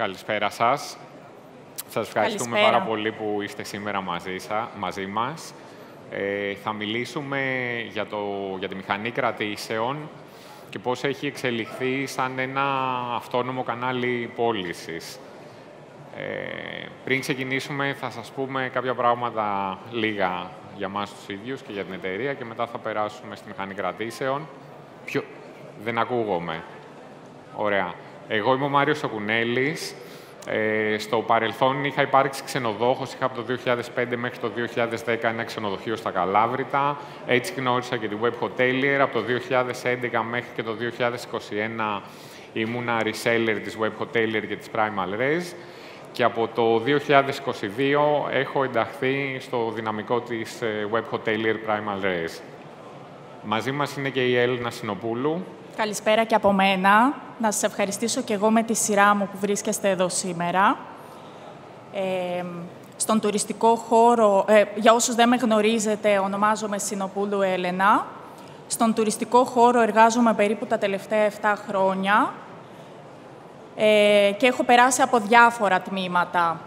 Καλησπέρα σας. Σας ευχαριστούμε πάρα πολύ που είστε σήμερα μαζί μας. Θα μιλήσουμε για τη μηχανή κρατήσεων και πώς έχει εξελιχθεί σαν ένα αυτόνομο κανάλι πώλησης. Πριν ξεκινήσουμε, θα σας πούμε κάποια πράγματα λίγα για μας τους ίδιους και για την εταιρεία και μετά θα περάσουμε στη μηχανή κρατήσεων. Δεν ακούγομαι. Ωραία. Εγώ είμαι ο Μάριος Σοκουνέλης. Στο παρελθόν είχα υπάρξει ξενοδόχος, είχα από το 2005 μέχρι το 2010 ένα ξενοδοχείο στα Καλάβρητα. Έτσι γνώρισα και τη Web Hotelier. Από το 2011 μέχρι και το 2021 ήμουνα reseller της Web Hotelier και της Primal Res. Και από το 2022 έχω ενταχθεί στο δυναμικό της Web Hotelier Primal Res. Μαζί μας είναι και η Έλληνα Συνοπούλου. Καλησπέρα και από μένα. Να σας ευχαριστήσω και εγώ με τη σειρά μου που βρίσκεστε εδώ σήμερα. Στον τουριστικό χώρο, για όσους δεν με γνωρίζετε, ονομάζομαι Συνοπούλου Έλενα. Στον τουριστικό χώρο εργάζομαι περίπου τα τελευταία 7 χρόνια και έχω περάσει από διάφορα τμήματα.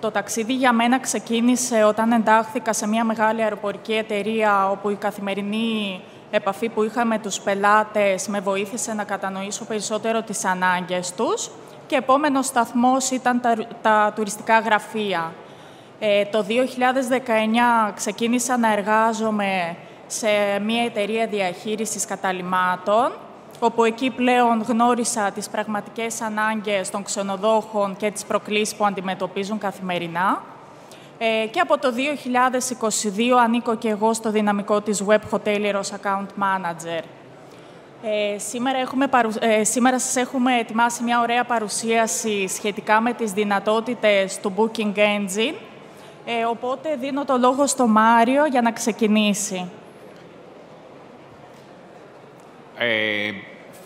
Το ταξίδι για μένα ξεκίνησε όταν εντάχθηκα σε μια μεγάλη αεροπορική εταιρεία, όπου η καθημερινή επαφή που είχα με τους πελάτες με βοήθησε να κατανοήσω περισσότερο τις ανάγκες τους και επόμενος σταθμός ήταν τα τουριστικά γραφεία. Το 2019 ξεκίνησα να εργάζομαι σε μια εταιρεία διαχείρισης καταλυμάτων, όπου εκεί πλέον γνώρισα τις πραγματικές ανάγκες των ξενοδόχων και τις προκλήσεις που αντιμετωπίζουν καθημερινά. Και από το 2022 ανήκω και εγώ στο δυναμικό της Web Hotelier ως Account Manager. Σήμερα σας έχουμε ετοιμάσει μια ωραία παρουσίαση σχετικά με τις δυνατότητες του Booking Engine, οπότε δίνω το λόγο στο Μάριο για να ξεκινήσει.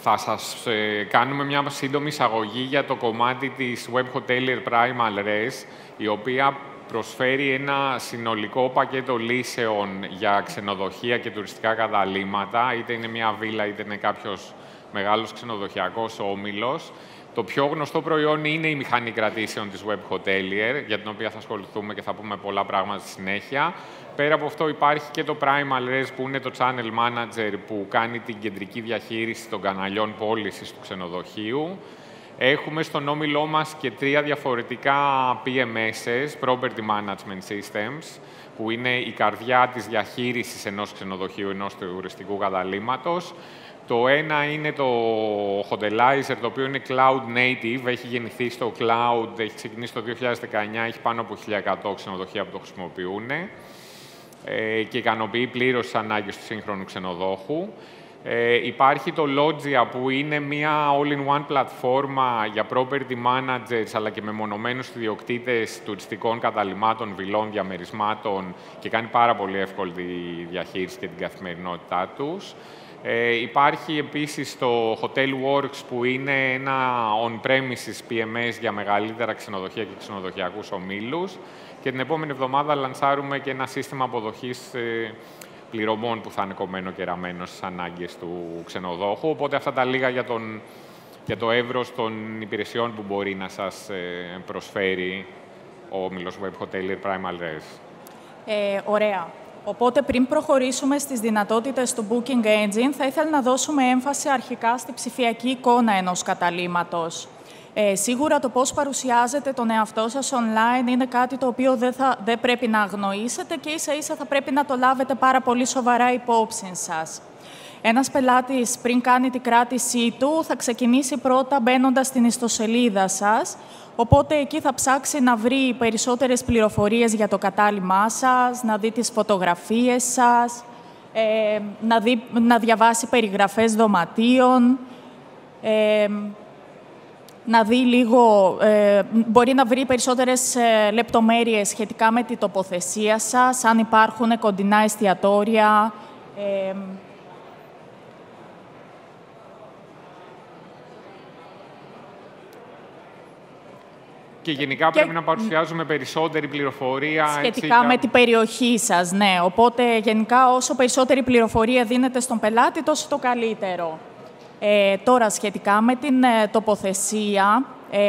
Θα σας κάνουμε μια σύντομη εισαγωγή για το κομμάτι της Web Hotelier Primal Res, η οποία προσφέρει ένα συνολικό πακέτο λύσεων για ξενοδοχεία και τουριστικά καταλύματα, είτε είναι μια βίλα, είτε είναι κάποιος μεγάλος ξενοδοχειακός όμιλος. Το πιο γνωστό προϊόν είναι η μηχανή κρατήσεων της Web Hotelier, για την οποία θα ασχοληθούμε και θα πούμε πολλά πράγματα στη συνέχεια. Πέρα από αυτό υπάρχει και το Primal Res, που είναι το Channel Manager, που κάνει την κεντρική διαχείριση των καναλιών πώλησης του ξενοδοχείου. Έχουμε στον όμιλό μας και 3 διαφορετικά PMSs, Property Management Systems, που είναι η καρδιά της διαχείρισης ενός ξενοδοχείου, ενός τουριστικού καταλύματος. Το ένα είναι το Hotelizer, το οποίο είναι Cloud Native, έχει γεννηθεί στο Cloud, έχει ξεκινήσει το 2019, έχει πάνω από 1.100 ξενοδοχεία που το χρησιμοποιούν και ικανοποιεί πλήρως τις ανάγκες του σύγχρονου ξενοδόχου. Υπάρχει το Loggia, που είναι μια all-in-one πλατφόρμα για property managers, αλλά και μεμονωμένους ιδιοκτήτες τουριστικών καταλυμάτων, βιλών, διαμερισμάτων και κάνει πάρα πολύ εύκολη τη διαχείριση και την καθημερινότητά τους. Υπάρχει επίσης το Hotel Works, που είναι ένα on-premises PMS για μεγαλύτερα ξενοδοχεία και ξενοδοχειακούς ομίλους. Και την επόμενη εβδομάδα λανσάρουμε και ένα σύστημα αποδοχής πληρωμών που θα είναι κομμένο και ραμμένο στις ανάγκες του ξενοδόχου. Οπότε αυτά τα λίγα για το εύρος των υπηρεσιών που μπορεί να σας προσφέρει ο όμιλος Web Hotelier Primal Res. Ωραία. Οπότε, πριν προχωρήσουμε στις δυνατότητες του Booking Engine, θα ήθελα να δώσουμε έμφαση αρχικά στη ψηφιακή εικόνα ενός καταλύματος. Σίγουρα το πώς παρουσιάζετε τον εαυτό σας online είναι κάτι το οποίο δεν πρέπει να αγνοήσετε και ίσα-ίσα θα πρέπει να το λάβετε πάρα πολύ σοβαρά υπόψη σας. Ένας πελάτης, πριν κάνει την κράτησή του, θα ξεκινήσει πρώτα μπαίνοντας στην ιστοσελίδα σας, οπότε εκεί θα ψάξει να βρει περισσότερες πληροφορίες για το κατάλυμά σας, να δει τις φωτογραφίες σας, να διαβάσει περιγραφές δωματίων, να δει λίγο, μπορεί να βρει περισσότερες λεπτομέρειες σχετικά με τη τοποθεσία σας, αν υπάρχουν κοντινά εστιατόρια. Και γενικά πρέπει να παρουσιάζουμε περισσότερη πληροφορία σχετικά με την περιοχή σας, ναι. Οπότε, γενικά, όσο περισσότερη πληροφορία δίνετε στον πελάτη, τόσο το καλύτερο. Τώρα, σχετικά με την τοποθεσία,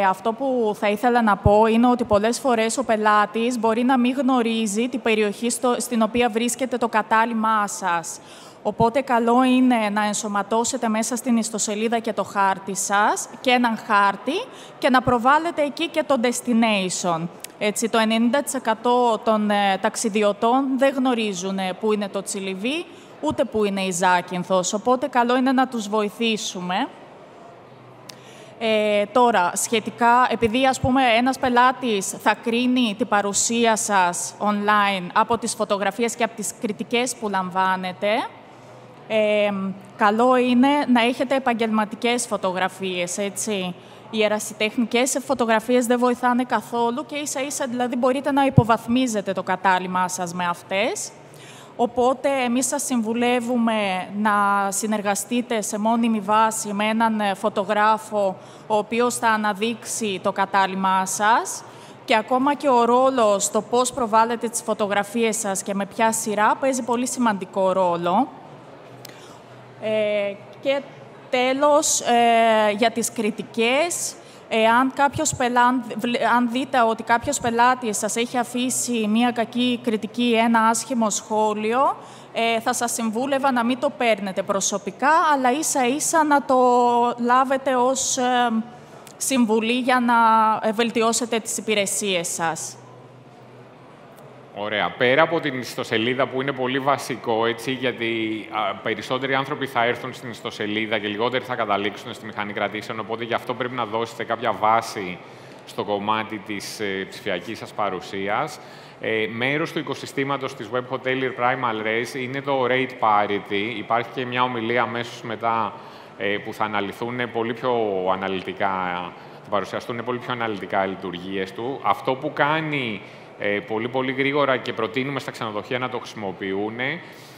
Αυτό που θα ήθελα να πω είναι ότι πολλές φορές ο πελάτης μπορεί να μην γνωρίζει την περιοχή στην οποία βρίσκεται το κατάλημά σας. Οπότε καλό είναι να ενσωματώσετε μέσα στην ιστοσελίδα και το χάρτη σας και έναν χάρτη και να προβάλλετε εκεί και το destination. Έτσι, το 90% των ταξιδιωτών δεν γνωρίζουν πού είναι το Τσιλιβί, ούτε πού είναι η Ζάκυνθος. Οπότε καλό είναι να τους βοηθήσουμε. Τώρα, σχετικά, επειδή ας πούμε ένας πελάτης θα κρίνει την παρουσία σας online από τις φωτογραφίες και από τις κριτικές που λαμβάνετε, καλό είναι να έχετε επαγγελματικές φωτογραφίες, έτσι. Οι ερασιτεχνικές φωτογραφίες δεν βοηθάνε καθόλου και ίσα-ίσα δηλαδή μπορείτε να υποβαθμίζετε το κατάλημά σας με αυτές. Οπότε, εμείς σας συμβουλεύουμε να συνεργαστείτε σε μόνιμη βάση με έναν φωτογράφο, ο οποίος θα αναδείξει το κατάλημά σας και ακόμα και ο ρόλος στο πώς προβάλλετε τις φωτογραφίες σας και με ποια σειρά παίζει πολύ σημαντικό ρόλο. Και τέλος, για τις κριτικές, αν δείτε ότι κάποιος πελάτης σας έχει αφήσει μία κακή κριτική ή ένα άσχημο σχόλιο, θα σας συμβούλευα να μην το παίρνετε προσωπικά, αλλά ίσα-ίσα να το λάβετε ως συμβουλή για να βελτιώσετε τις υπηρεσίες σας. Ωραία. Πέρα από την ιστοσελίδα που είναι πολύ βασικό, έτσι, γιατί περισσότεροι άνθρωποι θα έρθουν στην ιστοσελίδα και λιγότεροι θα καταλήξουν στη μηχανή κρατήσεων, οπότε γι' αυτό πρέπει να δώσετε κάποια βάση στο κομμάτι της ψηφιακής σας παρουσίας. Μέρος του οικοσυστήματος της Web Hotelier Primal Res είναι το Rate Parity. Υπάρχει και μια ομιλία αμέσως μετά που θα αναλυθούν πολύ πιο αναλυτικά, θα παρουσιαστούν πολύ πιο αναλυτικά οι λειτουργίες του. Αυτό που κάνει πολύ γρήγορα και προτείνουμε στα ξενοδοχεία να το χρησιμοποιούν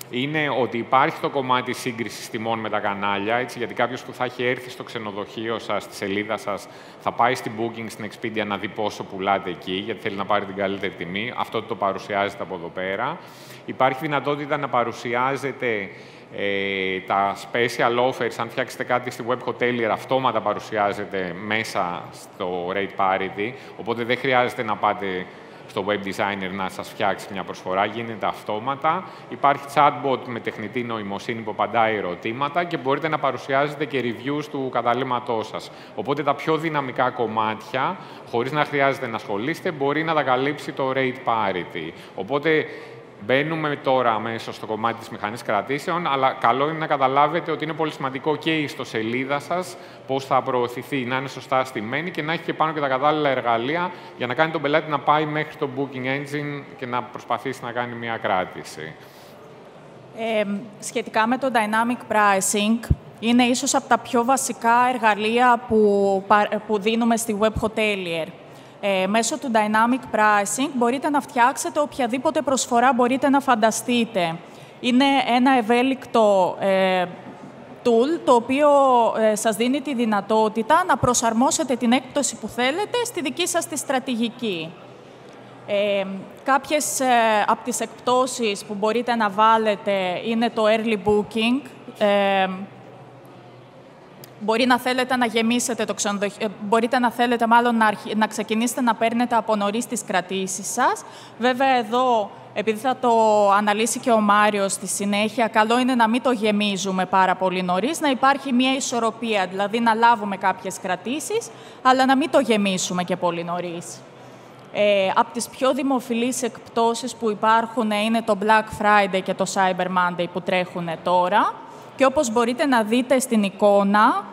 είναι ότι υπάρχει το κομμάτι σύγκρισης τιμών με τα κανάλια, έτσι, γιατί κάποιος που θα έχει έρθει στο ξενοδοχείο σας, στη σελίδα σας, θα πάει στην Booking, στην Expedia να δει πόσο πουλάτε εκεί, γιατί θέλει να πάρει την καλύτερη τιμή. Αυτό το παρουσιάζεται από εδώ πέρα. Υπάρχει δυνατότητα να παρουσιάζετε τα special offers. Αν φτιάξετε κάτι στη Web Hotelier, αυτόματα παρουσιάζεται μέσα στο Rate Parity, οπότε δεν χρειάζεται να πάτε στο web designer να σας φτιάξει μια προσφορά, γίνεται αυτόματα. Υπάρχει chatbot με τεχνητή νοημοσύνη που απαντάει ερωτήματα και μπορείτε να παρουσιάζετε και reviews του καταλήμματός σας. Οπότε τα πιο δυναμικά κομμάτια, χωρίς να χρειάζεται να ασχολείστε, μπορεί να τα καλύψει το Rate Parity. Οπότε μπαίνουμε τώρα αμέσως στο κομμάτι της μηχανής κρατήσεων, αλλά καλό είναι να καταλάβετε ότι είναι πολύ σημαντικό και η ιστοσελίδα σας, πώς θα προωθηθεί, να είναι σωστά στημένη και να έχει και πάνω και τα κατάλληλα εργαλεία για να κάνει τον πελάτη να πάει μέχρι το Booking Engine και να προσπαθήσει να κάνει μια κράτηση. Σχετικά με το Dynamic Pricing, είναι ίσως από τα πιο βασικά εργαλεία που δίνουμε στη Web Hotelier. Μέσω του Dynamic Pricing μπορείτε να φτιάξετε οποιαδήποτε προσφορά μπορείτε να φανταστείτε. Είναι ένα ευέλικτο tool, το οποίο σας δίνει τη δυνατότητα να προσαρμόσετε την έκπτωση που θέλετε στη δική σας τη στρατηγική. Κάποιες από τις εκπτώσεις που μπορείτε να βάλετε είναι το Early Booking. Μπορεί να θέλετε να γεμίσετε το ξενοδοχείο, μπορείτε να θέλετε μάλλον να ξεκινήσετε να παίρνετε από νωρίς τις κρατήσεις σας. Βέβαια εδώ, επειδή θα το αναλύσει και ο Μάριος στη συνέχεια, καλό είναι να μην το γεμίζουμε πάρα πολύ νωρίς, να υπάρχει μια ισορροπία, δηλαδή να λάβουμε κάποιες κρατήσεις, αλλά να μην το γεμίσουμε και πολύ νωρίς. Από τις πιο δημοφιλείς εκπτώσεις που υπάρχουν είναι το Black Friday και το Cyber Monday που τρέχουν τώρα. Και όπως μπορείτε να δείτε στην εικόνα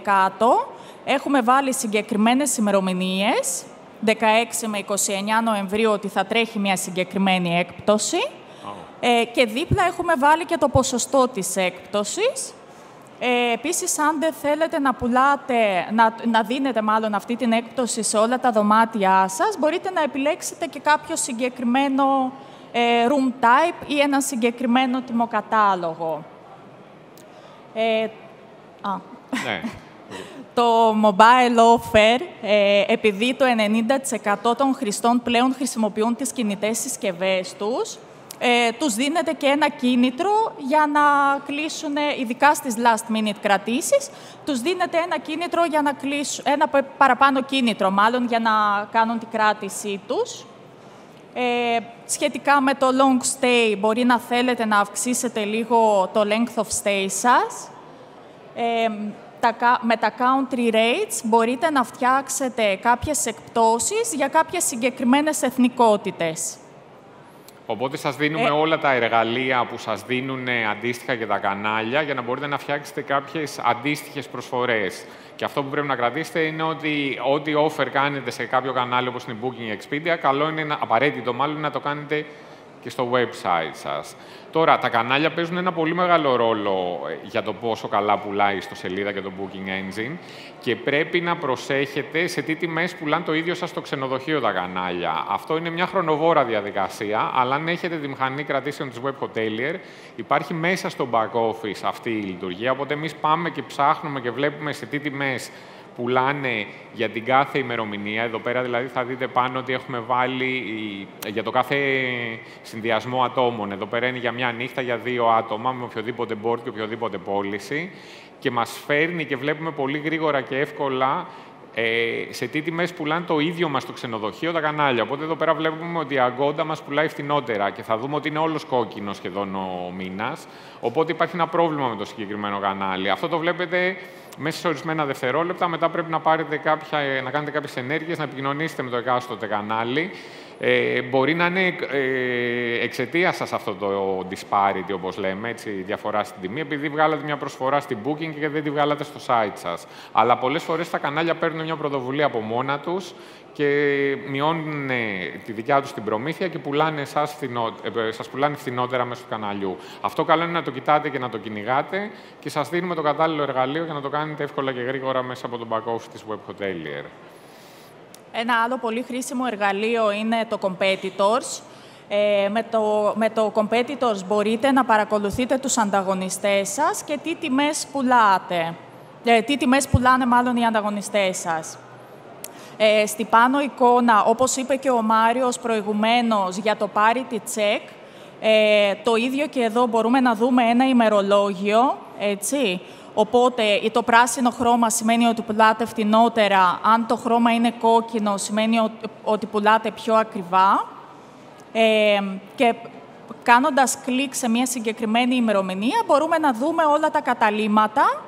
κάτω, έχουμε βάλει συγκεκριμένες ημερομηνίες, 16 με 29 Νοεμβρίου, ότι θα τρέχει μια συγκεκριμένη έκπτωση. Και δίπλα έχουμε βάλει και το ποσοστό της έκπτωσης. Επίσης, αν δεν θέλετε να δίνετε μάλλον αυτή την έκπτωση σε όλα τα δωμάτια σας, μπορείτε να επιλέξετε και κάποιο συγκεκριμένο room type ή ένα συγκεκριμένο τιμοκατάλογο. Ναι. Το mobile offer, επειδή το 90% των χρηστών πλέον χρησιμοποιούν τις κινητές συσκευές τους, τους δίνεται και ένα κίνητρο για να κλείσουν, ειδικά στις last-minute κρατήσεις, τους δίνεται ένα κίνητρο για να κλείσουν, ένα παραπάνω κίνητρο μάλλον, για να κάνουν την κράτησή τους. Σχετικά με το long stay, μπορεί να θέλετε να αυξήσετε λίγο το length of stay σας. Με τα country rates μπορείτε να φτιάξετε κάποιες εκπτώσεις για κάποιες συγκεκριμένες εθνικότητες. Οπότε σας δίνουμε όλα τα εργαλεία που σας δίνουν αντίστοιχα και τα κανάλια για να μπορείτε να φτιάξετε κάποιες αντίστοιχες προσφορές. Και αυτό που πρέπει να κρατήσετε είναι ότι ό,τι offer κάνετε σε κάποιο κανάλι όπως είναι Booking Expedia, καλό είναι, απαραίτητο μάλλον, να το κάνετε και στο website σας. Τώρα, τα κανάλια παίζουν ένα πολύ μεγάλο ρόλο για το πόσο καλά πουλάει στο σελίδα και το Booking Engine και πρέπει να προσέχετε σε τι τιμές πουλάνε το ίδιο σας στο ξενοδοχείο τα κανάλια. Αυτό είναι μια χρονοβόρα διαδικασία, αλλά αν έχετε τη μηχανή κρατήσεων της Web Hotelier, υπάρχει μέσα στο back office αυτή η λειτουργία, οπότε εμείς πάμε και ψάχνουμε και βλέπουμε σε τι τιμές πουλάνε για την κάθε ημερομηνία. Εδώ πέρα δηλαδή θα δείτε πάνω ότι έχουμε βάλει για το κάθε συνδυασμό ατόμων. Εδώ πέρα είναι για μια νύχτα για 2 άτομα με οποιοδήποτε board και οποιοδήποτε πώληση και μας φέρνει και βλέπουμε πολύ γρήγορα και εύκολα σε τι τιμές πουλάνε το ίδιο μας το ξενοδοχείο τα κανάλια. Οπότε εδώ πέρα βλέπουμε ότι η Agoda μας πουλάει φθηνότερα και θα δούμε ότι είναι όλος κόκκινο σχεδόν ο μήνας. Οπότε υπάρχει ένα πρόβλημα με το συγκεκριμένο κανάλι. Αυτό το βλέπετε μέσα σε ορισμένα δευτερόλεπτα. Μετά πρέπει να κάνετε κάποιες ενέργειες, να επικοινωνήσετε με το εκάστοτε κανάλι. Μπορεί να είναι εξαιτίας σας αυτό το disparity, όπως λέμε, έτσι, διαφορά στην τιμή, επειδή βγάλατε μια προσφορά στην Booking και δεν τη βγάλατε στο site σας. Αλλά πολλές φορές τα κανάλια παίρνουν μια πρωτοβουλία από μόνα τους και μειώνουν τη δικιά τους την προμήθεια και σας πουλάνε φθηνότερα μέσω του καναλιού. Αυτό καλό είναι να το κοιτάτε και να το κυνηγάτε και σας δίνουμε το κατάλληλο εργαλείο για να το κάνετε εύκολα και γρήγορα μέσα από τον back office της Web Hotelier. Ένα άλλο πολύ χρήσιμο εργαλείο είναι το Competitors. Με το Competitors μπορείτε να παρακολουθείτε τους ανταγωνιστές σας και τι τιμές πουλάτε. Τι τιμές πουλάνε μάλλον οι ανταγωνιστές σας. Στη πάνω εικόνα, όπως είπε και ο Μάριος προηγουμένως για το Parity Check, το ίδιο και εδώ μπορούμε να δούμε ένα ημερολόγιο, έτσι. Οπότε, το πράσινο χρώμα σημαίνει ότι πουλάτε φθηνότερα. Αν το χρώμα είναι κόκκινο, σημαίνει ότι πουλάτε πιο ακριβά. Και κάνοντας κλικ σε μια συγκεκριμένη ημερομηνία, μπορούμε να δούμε όλα τα καταλύματα.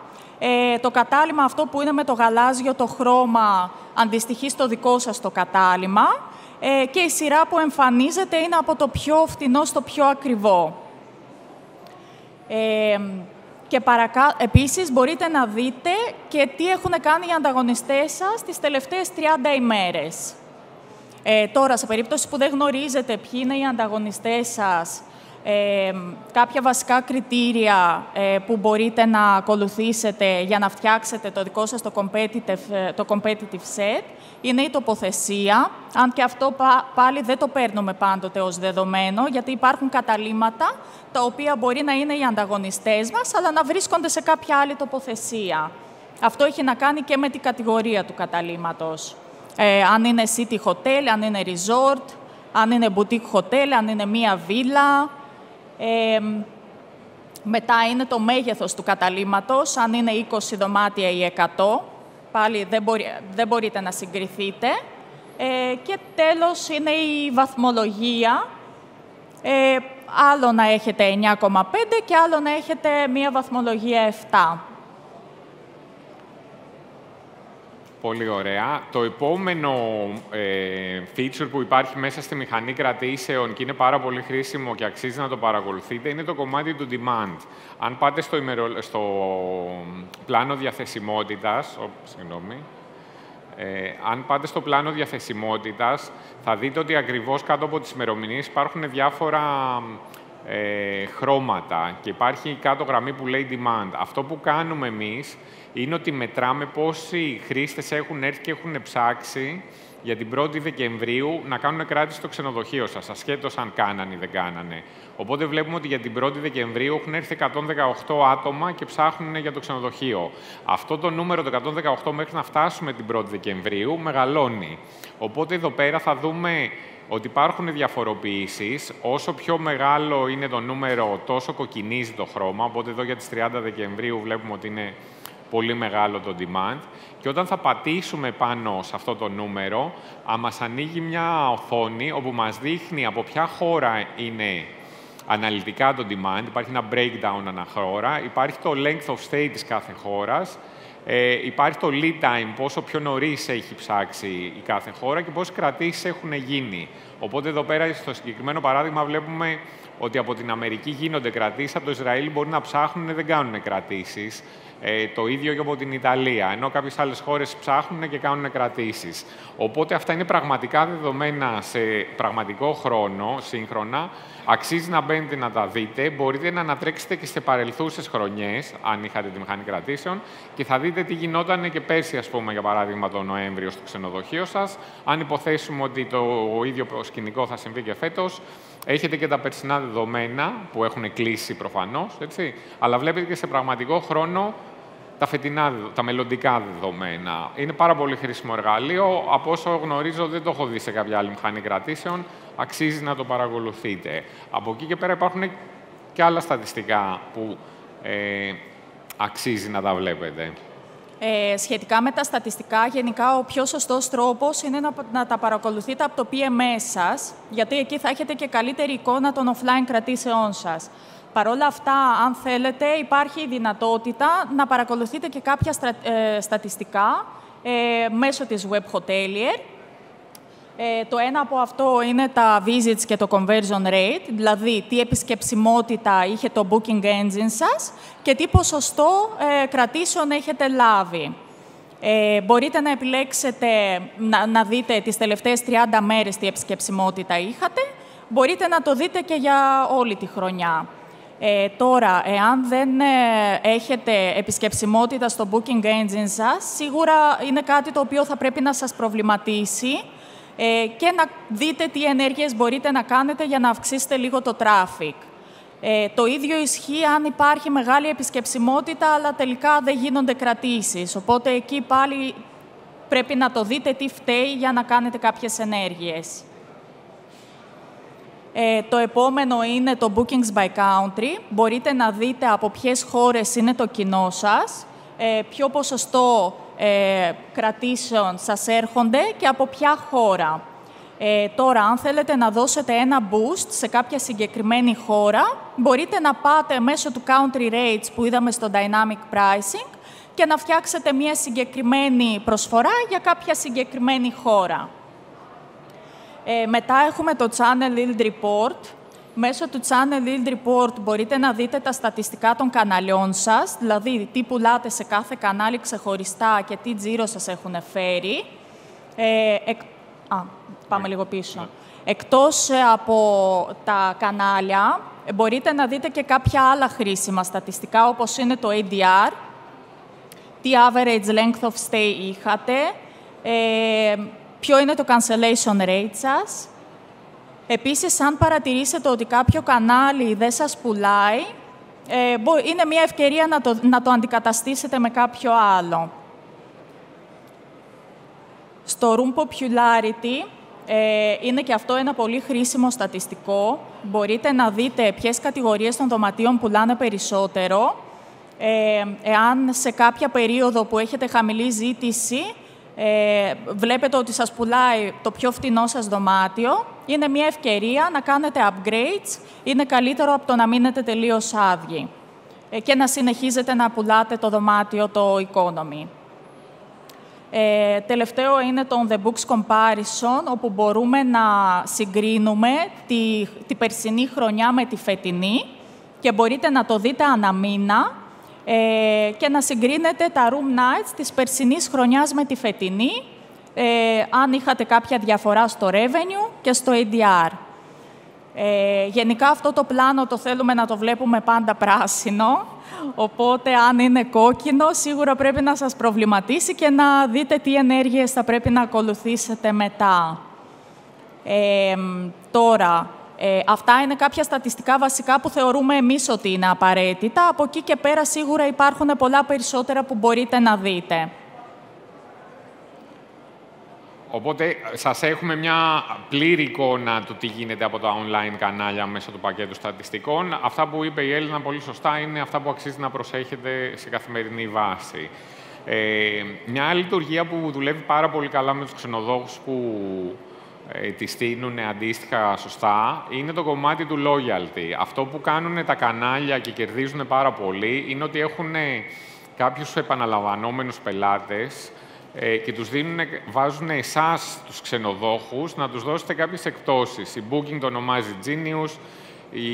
Το κατάλυμα αυτό που είναι με το γαλάζιο το χρώμα αντιστοιχεί στο δικό σας το κατάλυμα. Και η σειρά που εμφανίζεται είναι από το πιο φθηνό στο πιο ακριβό. Και επίσης μπορείτε να δείτε και τι έχουν κάνει οι ανταγωνιστές σας τις τελευταίες 30 ημέρες. Τώρα, σε περίπτωση που δεν γνωρίζετε ποιοι είναι οι ανταγωνιστές σας, κάποια βασικά κριτήρια που μπορείτε να ακολουθήσετε για να φτιάξετε το δικό σας το competitive set είναι η τοποθεσία, αν και αυτό πάλι δεν το παίρνουμε πάντοτε ως δεδομένο, γιατί υπάρχουν καταλύματα τα οποία μπορεί να είναι οι ανταγωνιστές μας, αλλά να βρίσκονται σε κάποια άλλη τοποθεσία. Αυτό έχει να κάνει και με την κατηγορία του καταλύματος. Αν είναι city hotel, αν είναι resort, αν είναι boutique hotel, αν είναι μία βίλα. Μετά είναι το μέγεθος του καταλύματος, αν είναι 20 δωμάτια ή 100. Πάλι δεν μπορείτε να συγκριθείτε. Και τέλος είναι η βαθμολογία. Άλλο να έχετε 9,5 και άλλο να έχετε μία βαθμολογία 7. Πολύ ωραία. Το επόμενο feature που υπάρχει μέσα στη μηχανή κρατήσεων και είναι πάρα πολύ χρήσιμο και αξίζει να το παρακολουθείτε είναι το κομμάτι του demand. Αν πάτε στο πλάνο διαθεσιμότητας, αν πάτε στο πλάνο διαθεσιμότητας, θα δείτε ότι ακριβώς κάτω από τις ημερομηνίες υπάρχουν διάφορα χρώματα και υπάρχει κάτω γραμμή που λέει demand. Αυτό που κάνουμε εμείς είναι ότι μετράμε πόσοι χρήστες έχουν έρθει και έχουν ψάξει για την 1η Δεκεμβρίου να κάνουν κράτηση στο ξενοδοχείο σας, ασχέτως αν κάνανε ή δεν κάνανε. Οπότε βλέπουμε ότι για την 1η Δεκεμβρίου έχουν έρθει 118 άτομα και ψάχνουν για το ξενοδοχείο. Αυτό το νούμερο, το 118, μέχρι να φτάσουμε την 1η Δεκεμβρίου, μεγαλώνει. Οπότε εδώ πέρα θα δούμε ότι υπάρχουν διαφοροποιήσεις. Όσο πιο μεγάλο είναι το νούμερο, τόσο κοκκινίζει το χρώμα. Οπότε εδώ για τις 30 Δεκεμβρίου βλέπουμε ότι είναι πολύ μεγάλο το demand. Και όταν θα πατήσουμε πάνω σε αυτό το νούμερο, μας ανοίγει μια οθόνη όπου μας δείχνει από ποια χώρα είναι αναλυτικά το demand. Υπάρχει ένα breakdown ανά χώρα. Υπάρχει το length of stay της κάθε χώρας. Υπάρχει το lead time, πόσο πιο νωρίς έχει ψάξει η κάθε χώρα και πόσες κρατήσεις έχουν γίνει. Οπότε εδώ πέρα, στο συγκεκριμένο παράδειγμα, βλέπουμε ότι από την Αμερική γίνονται κρατήσεις, από το Ισραήλ μπορεί να ψάχνουν, δεν κάνουν κρατήσεις. Το ίδιο και από την Ιταλία, ενώ κάποιες άλλες χώρες ψάχνουν και κάνουν κρατήσεις. Οπότε αυτά είναι πραγματικά δεδομένα σε πραγματικό χρόνο, σύγχρονα. Αξίζει να μπαίνετε να τα δείτε. Μπορείτε να ανατρέξετε και σε παρελθούσες χρονιές, αν είχατε τη μηχανή κρατήσεων, και θα δείτε τι γινόταν και πέρσι, ας πούμε, για παράδειγμα, τον Νοέμβριο στο ξενοδοχείο σας. Αν υποθέσουμε ότι το ίδιο σκηνικό θα συμβεί και φέτος, έχετε και τα περσινά δεδομένα, που έχουν κλείσει προφανώς, έτσι, αλλά βλέπετε και σε πραγματικό χρόνο τα μελλοντικά δεδομένα. Είναι πάρα πολύ χρήσιμο εργαλείο. Από όσο γνωρίζω, δεν το έχω δει σε κάποια άλλη μηχανή κρατήσεων. Αξίζει να το παρακολουθείτε. Από εκεί και πέρα υπάρχουν και άλλα στατιστικά που αξίζει να τα βλέπετε. Σχετικά με τα στατιστικά, γενικά ο πιο σωστός τρόπος είναι να τα παρακολουθείτε από το PMS σας, γιατί εκεί θα έχετε και καλύτερη εικόνα των offline κρατήσεών σας. Παρ' όλα αυτά, αν θέλετε, υπάρχει η δυνατότητα να παρακολουθείτε και κάποια στατιστικά μέσω της Web Hotelier. Το ένα από αυτό είναι τα visits και το conversion rate, δηλαδή τι επισκεψιμότητα είχε το booking engine σας και τι ποσοστό κρατήσεων έχετε λάβει. Μπορείτε να επιλέξετε να δείτε τις τελευταίες 30 μέρες τι επισκεψιμότητα είχατε. Μπορείτε να το δείτε και για όλη τη χρονιά. Τώρα, εάν δεν έχετε επισκεψιμότητα στο booking engine σας, σίγουρα είναι κάτι το οποίο θα πρέπει να σας προβληματίσει και να δείτε τι ενέργειες μπορείτε να κάνετε για να αυξήσετε λίγο το traffic. Το ίδιο ισχύει αν υπάρχει μεγάλη επισκεψιμότητα, αλλά τελικά δεν γίνονται κρατήσεις. Οπότε εκεί πάλι πρέπει να το δείτε τι φταίει για να κάνετε κάποιες ενέργειες. Το επόμενο είναι το Bookings by Country. Μπορείτε να δείτε από ποιες χώρες είναι το κοινό σας, ποιο ποσοστό κρατήσεων σας έρχονται και από ποια χώρα. Τώρα, αν θέλετε να δώσετε ένα boost σε κάποια συγκεκριμένη χώρα, μπορείτε να πάτε μέσω του Country Rates που είδαμε στο Dynamic Pricing και να φτιάξετε μια συγκεκριμένη προσφορά για κάποια συγκεκριμένη χώρα. Μετά έχουμε το Channel Yield Report. Μέσω του Channel Yield Report μπορείτε να δείτε τα στατιστικά των καναλιών σας, δηλαδή τι πουλάτε σε κάθε κανάλι ξεχωριστά και τι τζίρο σας έχουν φέρει. Πάμε λίγο πίσω. Εκτός από τα κανάλια, μπορείτε να δείτε και κάποια άλλα χρήσιμα στατιστικά, όπως είναι το ADR, τι average length of stay είχατε, ποιο είναι το cancellation rate σας. Επίσης, αν παρατηρήσετε ότι κάποιο κανάλι δεν σας πουλάει, είναι μια ευκαιρία να το αντικαταστήσετε με κάποιο άλλο. Στο Room Popularity είναι και αυτό ένα πολύ χρήσιμο στατιστικό. Μπορείτε να δείτε ποιες κατηγορίες των δωματίων πουλάνε περισσότερο. Εάν σε κάποια περίοδο που έχετε χαμηλή ζήτηση, βλέπετε ότι σας πουλάει το πιο φτηνό σας δωμάτιο, είναι μια ευκαιρία να κάνετε upgrades. Είναι καλύτερο από το να μείνετε τελείως άδειοι και να συνεχίζετε να πουλάτε το δωμάτιο το economy. Τελευταίο είναι το On The Books Comparison, όπου μπορούμε να συγκρίνουμε τη περσινή χρονιά με τη φετινή και μπορείτε να το δείτε ανά μήνα και να συγκρίνετε τα room nights της περσινής χρονιάς με τη φετινή, αν είχατε κάποια διαφορά στο revenue και στο ADR. Γενικά αυτό το πλάνο το θέλουμε να το βλέπουμε πάντα πράσινο, Οπότε, αν είναι κόκκινο, σίγουρα πρέπει να σας προβληματίσει και να δείτε τι ενέργειες θα πρέπει να ακολουθήσετε μετά. Τώρα, αυτά είναι κάποια στατιστικά βασικά που θεωρούμε εμείς ότι είναι απαραίτητα. Από εκεί και πέρα, σίγουρα υπάρχουν πολλά περισσότερα που μπορείτε να δείτε. Οπότε, σας έχουμε μια πλήρη εικόνα του τι γίνεται από τα online κανάλια μέσω του πακέτου στατιστικών. Αυτά που είπε η Έλληνα πολύ σωστά είναι αυτά που αξίζει να προσέχετε σε καθημερινή βάση. Μια άλλη λειτουργία που δουλεύει πάρα πολύ καλά με τους ξενοδόχους που τη στείλουν αντίστοιχα σωστά είναι το κομμάτι του loyalty. Αυτό που κάνουν τα κανάλια και κερδίζουν πάρα πολύ είναι ότι έχουν κάποιους επαναλαμβανόμενους πελάτες και τους βάζουν εσάς, τους ξενοδόχους, να τους δώσετε κάποιες εκπτώσεις. Η Booking το ονομάζει Genius, η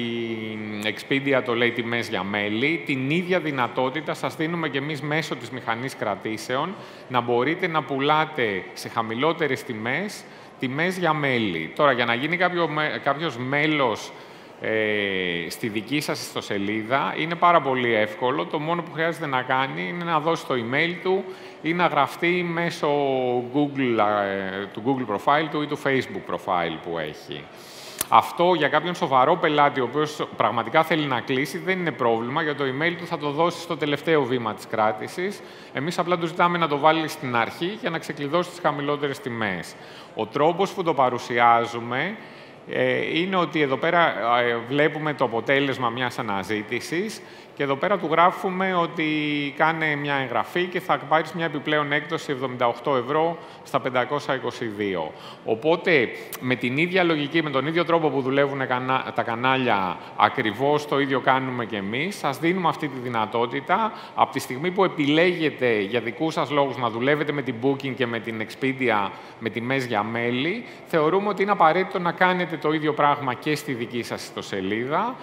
Expedia το λέει τιμές για μέλη. Την ίδια δυνατότητα σας δίνουμε και εμείς μέσω της μηχανής κρατήσεων να μπορείτε να πουλάτε σε χαμηλότερες τιμές για μέλη. Τώρα, για να γίνει κάποιος μέλος στη δική σας ιστοσελίδα είναι πάρα πολύ εύκολο. Το μόνο που χρειάζεται να κάνει είναι να δώσει το email του ή να γραφτεί μέσω του Google profile του ή του Facebook profile που έχει. Αυτό για κάποιον σοβαρό πελάτη, ο οποίος πραγματικά θέλει να κλείσει, δεν είναι πρόβλημα, γιατί το email του θα το δώσει στο τελευταίο βήμα της κράτησης. Εμείς απλά του ζητάμε να το βάλει στην αρχή για να ξεκλειδώσει τις χαμηλότερες τιμές. Ο τρόπος που το παρουσιάζουμε είναι ότι εδώ πέρα βλέπουμε το αποτέλεσμα μιας αναζήτησης και εδώ πέρα του γράφουμε ότι κάνε μια εγγραφή και θα πάρεις μια επιπλέον έκπτωση 78 ευρώ στα 522. Οπότε, με την ίδια λογική, με τον ίδιο τρόπο που δουλεύουν τα κανάλια, ακριβώς το ίδιο κάνουμε και εμείς. Σας δίνουμε αυτή τη δυνατότητα. Από τη στιγμή που επιλέγετε για δικούς σας λόγους να δουλεύετε με την Booking και με την Expedia με τιμές για μέλη, θεωρούμε ότι είναι απαραίτητο να κάνετε το ίδιο πράγμα και στη δική σας ιστοσελίδα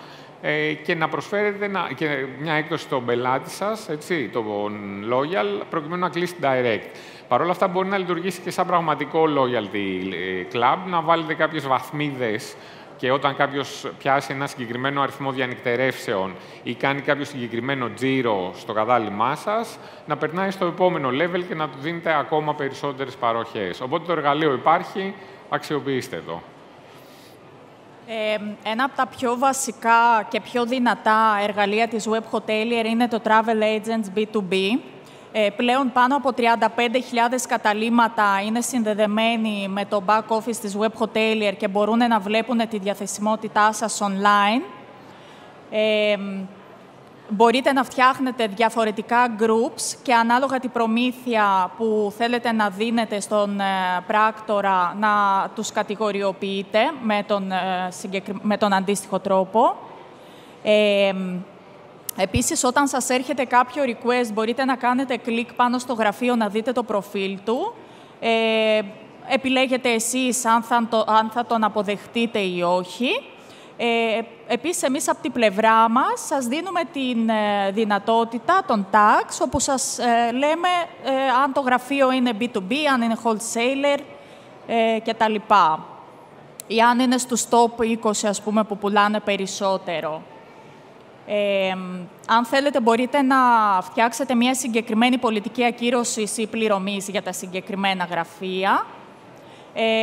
και να προσφέρετε και μια έκπτωση στον πελάτη σας, έτσι, τον Loyal, προκειμένου να κλείσει direct. Παρ' όλα αυτά, μπορεί να λειτουργήσει και σαν πραγματικό loyalty club, να βάλετε κάποιες βαθμίδες και όταν κάποιος πιάσει ένα συγκεκριμένο αριθμό διανυκτερεύσεων ή κάνει κάποιο συγκεκριμένο τζίρο στο κατάλημά σας, να περνάει στο επόμενο level και να του δίνετε ακόμα περισσότερες παροχές. Οπότε το εργαλείο υπάρχει, αξιοποιήστε το. Ένα από τα πιο βασικά και πιο δυνατά εργαλεία της Web Hotelier είναι το Travel Agents B2B. Πλέον πάνω από 35.000 καταλύματα είναι συνδεδεμένοι με το back office της Web Hotelier και μπορούν να βλέπουν τη διαθεσιμότητά σας online. Μπορείτε να φτιάχνετε διαφορετικά groups και ανάλογα την προμήθεια που θέλετε να δίνετε στον πράκτορα να τους κατηγοριοποιείτε με τον αντίστοιχο τρόπο. Επίσης, όταν σας έρχεται κάποιο request, μπορείτε να κάνετε κλικ πάνω στο γραφείο να δείτε το προφίλ του. Επιλέγετε εσείς αν θα τον αποδεχτείτε ή όχι. Επίσης, εμείς από την πλευρά μας σας δίνουμε την δυνατότητα, των tags, όπου σας λέμε αν το γραφείο είναι B2B, αν είναι wholesaler κτλ. Ή αν είναι στους top 20, ας πούμε, που πουλάνε περισσότερο. Αν θέλετε, μπορείτε να φτιάξετε μια συγκεκριμένη πολιτική ακύρωσης ή πληρωμής για τα συγκεκριμένα γραφεία.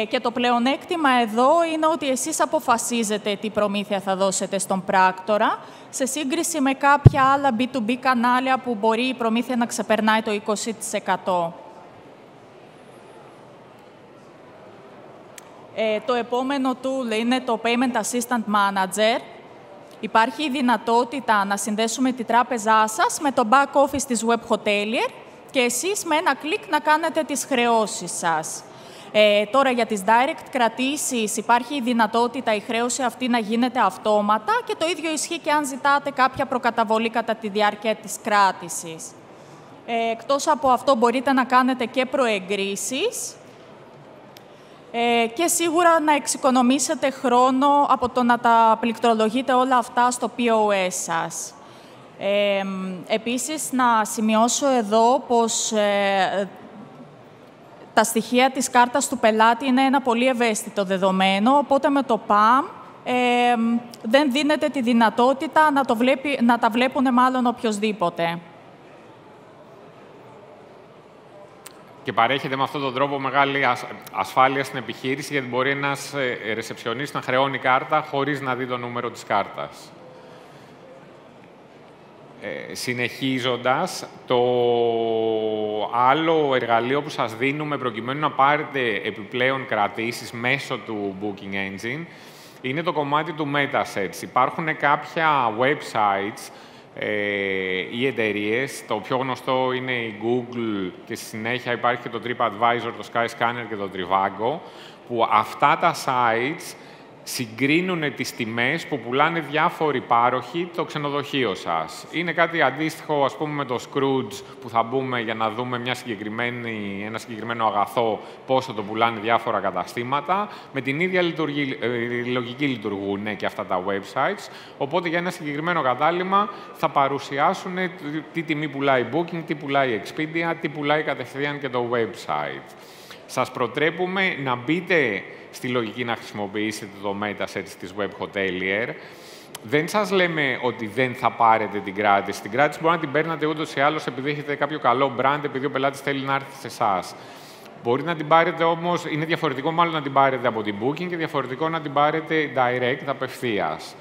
Και το πλεονέκτημα εδώ είναι ότι εσείς αποφασίζετε τι προμήθεια θα δώσετε στον πράκτορα, σε σύγκριση με κάποια άλλα B2B κανάλια που μπορεί η προμήθεια να ξεπερνάει το 20%. Το επόμενο tool είναι το Payment Assistant Manager. Υπάρχει η δυνατότητα να συνδέσουμε τη τράπεζά σας με το back office της Web Hotelier και εσείς με ένα κλικ να κάνετε τις χρεώσεις σας. Τώρα, για τις direct κρατήσεις υπάρχει η δυνατότητα η χρέωση αυτή να γίνεται αυτόματα και το ίδιο ισχύει και αν ζητάτε κάποια προκαταβολή κατά τη διάρκεια της κράτησης. Εκτός από αυτό, μπορείτε να κάνετε και προεγκρίσεις και σίγουρα να εξοικονομήσετε χρόνο από το να τα πληκτρολογείτε όλα αυτά στο POS σας. Επίσης, να σημειώσω εδώ πως τα στοιχεία της κάρτας του πελάτη είναι ένα πολύ ευαίσθητο δεδομένο, οπότε με το PAM δεν δίνεται τη δυνατότητα να τα βλέπουν μάλλον οποιοσδήποτε. Και παρέχεται με αυτόν τον τρόπο μεγάλη ασφάλεια στην επιχείρηση, γιατί μπορεί ένας ρεσεψιονίστης να χρεώνει κάρτα χωρίς να δει το νούμερο της κάρτας. Συνεχίζοντας, το άλλο εργαλείο που σας δίνουμε προκειμένου να πάρετε επιπλέον κρατήσεις μέσω του Booking Engine είναι το κομμάτι του Meta-Search. Υπάρχουν κάποια websites ή εταιρείες, το πιο γνωστό είναι η Google και στη συνέχεια υπάρχει και το TripAdvisor, το Skyscanner και το Trivago, που αυτά τα sites συγκρίνουν τις τιμές που πουλάνε διάφοροι πάροχοι το ξενοδοχείο σας. Είναι κάτι αντίστοιχο, ας πούμε, με το Scrooge, που θα μπούμε για να δούμε ένα συγκεκριμένο αγαθό, πόσο το πουλάνε διάφορα καταστήματα. Με την ίδια λογική λειτουργούν και αυτά τα websites. Οπότε, για ένα συγκεκριμένο κατάλημα θα παρουσιάσουν τι τιμή πουλάει Booking, τι πουλάει Expedia, τι πουλάει κατευθείαν και το website. Σας προτρέπουμε να μπείτε στη λογική να χρησιμοποιήσετε το Meta-Search της Web Hotelier. Δεν σας λέμε ότι δεν θα πάρετε την κράτηση. Την κράτηση μπορεί να την παίρνετε ούτως ή άλλως επειδή έχετε κάποιο καλό brand, επειδή ο πελάτης θέλει να έρθει σε εσάς. Μπορεί να την πάρετε όμως, είναι διαφορετικό μάλλον να την πάρετε από την Booking και διαφορετικό να την πάρετε direct, απευθείας.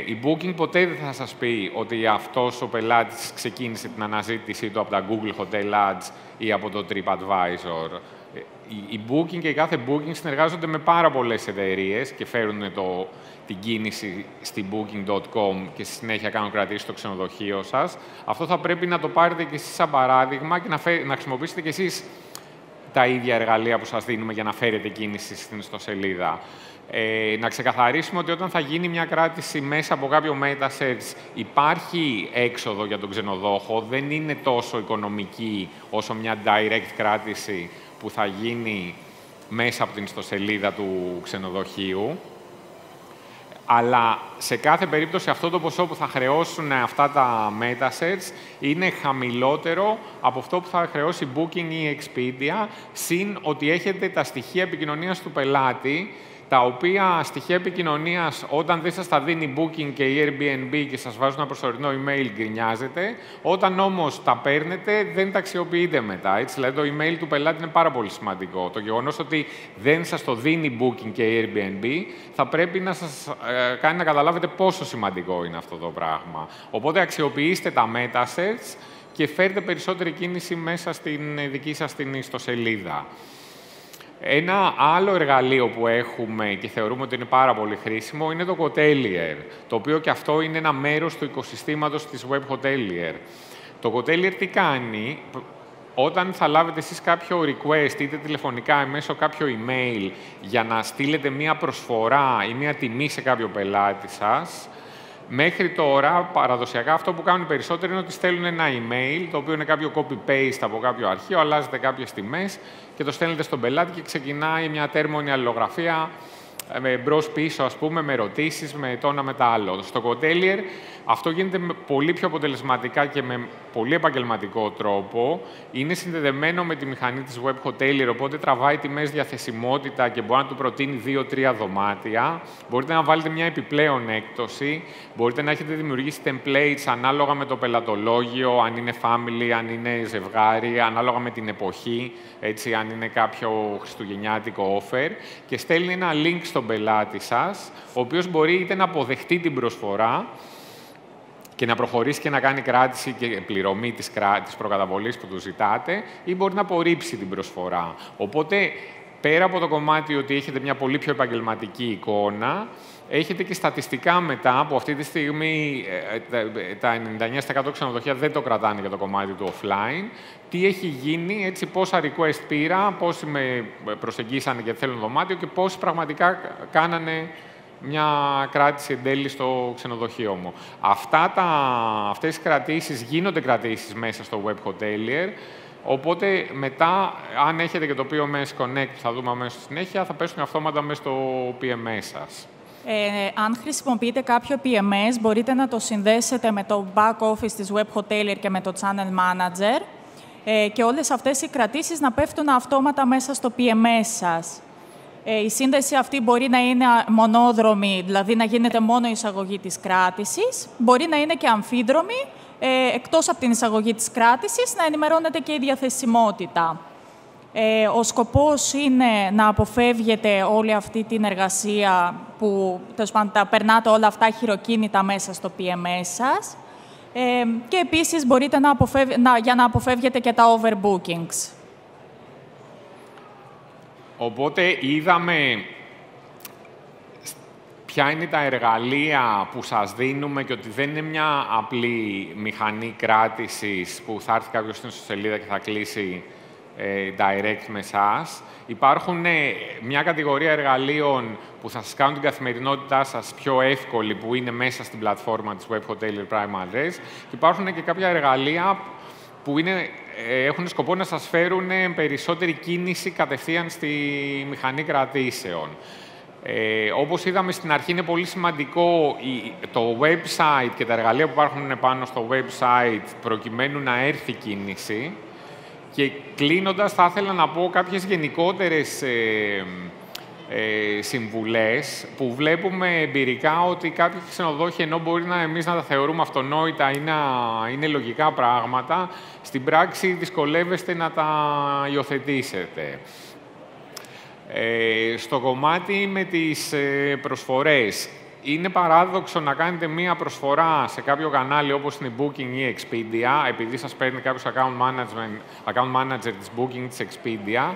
Η Booking ποτέ δεν θα σας πει ότι αυτός ο πελάτης ξεκίνησε την αναζήτησή του από τα Google Hotel Ads ή από το TripAdvisor. Η Booking και η κάθε Booking συνεργάζονται με πάρα πολλές εταιρείες και φέρουν την κίνηση στη Booking.com και στη συνέχεια κάνουν κρατήσεις στο ξενοδοχείο σας. Αυτό θα πρέπει να το πάρετε και εσείς σαν παράδειγμα και να χρησιμοποιήσετε και εσείς τα ίδια εργαλεία που σας δίνουμε για να φέρετε κίνηση στην ιστοσελίδα. Να ξεκαθαρίσουμε ότι όταν θα γίνει μια κράτηση μέσα από κάποιο Meta-Search υπάρχει έξοδο για τον ξενοδόχο, δεν είναι τόσο οικονομική όσο μια direct κράτηση που θα γίνει μέσα από την ιστοσελίδα του ξενοδοχείου. Αλλά σε κάθε περίπτωση αυτό το ποσό που θα χρεώσουν αυτά τα Meta-Search είναι χαμηλότερο από αυτό που θα χρεώσει Booking ή Expedia, συν ότι έχετε τα στοιχεία επικοινωνίας του πελάτη, τα οποία στοιχεία επικοινωνίας όταν δεν σας τα δίνει Booking και η Airbnb και σας βάζουν ένα προσωρινό email γκρινιάζετε, όταν όμως τα παίρνετε δεν τα αξιοποιείτε μετά. Έτσι, δηλαδή το email του πελάτη είναι πάρα πολύ σημαντικό. Το γεγονός ότι δεν σας το δίνει Booking και η Airbnb θα πρέπει να σας κάνει να καταλάβετε πόσο σημαντικό είναι αυτό το πράγμα. Οπότε αξιοποιήστε τα Meta-Search και φέρτε περισσότερη κίνηση μέσα στην δική σας την ιστοσελίδα. Ένα άλλο εργαλείο που έχουμε και θεωρούμε ότι είναι πάρα πολύ χρήσιμο είναι το Hotelier, το οποίο και αυτό είναι ένα μέρος του οικοσυστήματος της Web Hotelier. Το Hotelier τι κάνει? Όταν θα λάβετε εσείς κάποιο request, είτε τηλεφωνικά ή μέσω κάποιο email, για να στείλετε μία προσφορά ή μία τιμή σε κάποιο πελάτη σας, μέχρι τώρα, παραδοσιακά, αυτό που κάνουν οι περισσότεροι είναι ότι στέλνουν ένα email, το οποίο είναι κάποιο copy-paste από κάποιο αρχείο, αλλάζετε κάποιες τιμές και το στέλνετε στον πελάτη και ξεκινάει μια τέρμονη αλληλογραφία μπρος-πίσω, ας πούμε, με ερωτήσεις, με το ένα με τα άλλο. Στο Hotelier αυτό γίνεται πολύ πιο αποτελεσματικά και με πολύ επαγγελματικό τρόπο. Είναι συνδεδεμένο με τη μηχανή της Web Hotelier, οπότε τραβάει τιμές διαθεσιμότητα και μπορεί να του προτείνει 2-3 δωμάτια. Μπορείτε να βάλετε μια επιπλέον έκπτωση. Μπορείτε να έχετε δημιουργήσει templates ανάλογα με το πελατολόγιο, αν είναι family, αν είναι ζευγάρι, ανάλογα με την εποχή, έτσι, αν είναι κάποιο χριστουγεννιάτικο offer. Και στέλνει ένα link στον πελάτη σας, ο οποίος μπορεί είτε να αποδεχτεί την προσφορά και να προχωρήσει και να κάνει κράτηση και πληρωμή της προκαταβολής που του ζητάτε, ή μπορεί να απορρίψει την προσφορά. Οπότε, πέρα από το κομμάτι ότι έχετε μια πολύ πιο επαγγελματική εικόνα, έχετε και στατιστικά μετά, που αυτή τη στιγμή τα 99% ξενοδοχεία δεν το κρατάνε για το κομμάτι του offline, τι έχει γίνει, έτσι, πόσα request πήρα, πόσοι με προσεγγίσανε και θέλουν δωμάτιο και πόσοι πραγματικά κάνανε μια κράτηση εν τέλει στο ξενοδοχείο μου. Αυτές οι κρατήσεις γίνονται κρατήσεις μέσα στο Web Hotelier, οπότε μετά, αν έχετε και το PMS Connect, θα δούμε αμέσως στη συνέχεια, θα πέσουν αυτόματα μέσα στο PMS σας. Αν χρησιμοποιείτε κάποιο PMS, μπορείτε να το συνδέσετε με το back office της Web Hotelier και με το Channel Manager και όλες αυτές οι κρατήσεις να πέφτουν αυτόματα μέσα στο PMS σας. Η σύνδεση αυτή μπορεί να είναι μονόδρομη, δηλαδή να γίνεται μόνο η εισαγωγή της κράτησης. Μπορεί να είναι και αμφίδρομη, εκτός από την εισαγωγή της κράτησης, να ενημερώνεται και η διαθεσιμότητα. Ο σκοπός είναι να αποφεύγετε όλη αυτή την εργασία που τα περνάτε όλα αυτά χειροκίνητα μέσα στο PMS σας. Και επίσης μπορείτε για να αποφεύγετε και τα overbookings. Οπότε είδαμε ποια είναι τα εργαλεία που σας δίνουμε και ότι δεν είναι μια απλή μηχανή κράτησης που θα έρθει κάποιος στην ιστοσελίδα και θα κλείσει direct με εσάς. Υπάρχουν μια κατηγορία εργαλείων που θα σας κάνουν την καθημερινότητά σας πιο εύκολη, που είναι μέσα στην πλατφόρμα της Web Hotelier Prime Address. Και υπάρχουν και κάποια εργαλεία που έχουν σκοπό να σας φέρουν περισσότερη κίνηση κατευθείαν στη μηχανή κρατήσεων. Όπως είδαμε στην αρχή, είναι πολύ σημαντικό το website και τα εργαλεία που υπάρχουν πάνω στο website προκειμένου να έρθει κίνηση. Και κλείνοντας, θα ήθελα να πω κάποιες γενικότερες συμβουλές που βλέπουμε εμπειρικά ότι κάποιοι ξενοδόχοι, ενώ μπορεί εμείς να τα θεωρούμε αυτονόητα ή να είναι λογικά πράγματα, στην πράξη δυσκολεύεστε να τα υιοθετήσετε. Στο κομμάτι με τις προσφορές, είναι παράδοξο να κάνετε μία προσφορά σε κάποιο κανάλι όπως είναι Booking ή Expedia, επειδή σας παίρνει κάποιος account manager της Booking, της Expedia,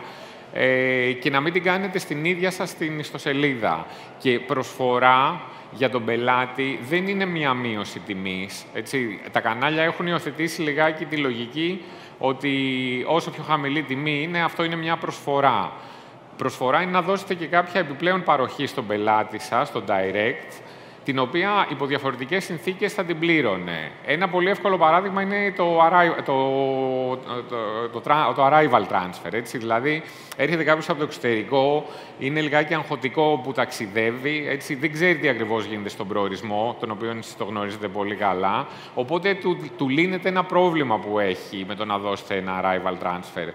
και να μην την κάνετε στην ίδια σας την ιστοσελίδα. Και προσφορά για τον πελάτη δεν είναι μία μείωση τιμής. Έτσι. Τα κανάλια έχουν υιοθετήσει λιγάκι τη λογική ότι όσο πιο χαμηλή τιμή είναι, αυτό είναι μια προσφορά. Προσφορά είναι να δώσετε και κάποια επιπλέον παροχή στον πελάτη σας, στο direct, την οποία υπό διαφορετικές συνθήκες θα την πλήρωνε. Ένα πολύ εύκολο παράδειγμα είναι το arrival transfer. Έτσι. Δηλαδή, έρχεται κάποιος από το εξωτερικό, είναι λιγάκι αγχωτικό που ταξιδεύει, έτσι, δεν ξέρει τι ακριβώς γίνεται στον προορισμό, τον οποίο εσείς το γνωρίζετε πολύ καλά, οπότε του λύνεται ένα πρόβλημα που έχει με το να δώσετε ένα arrival transfer.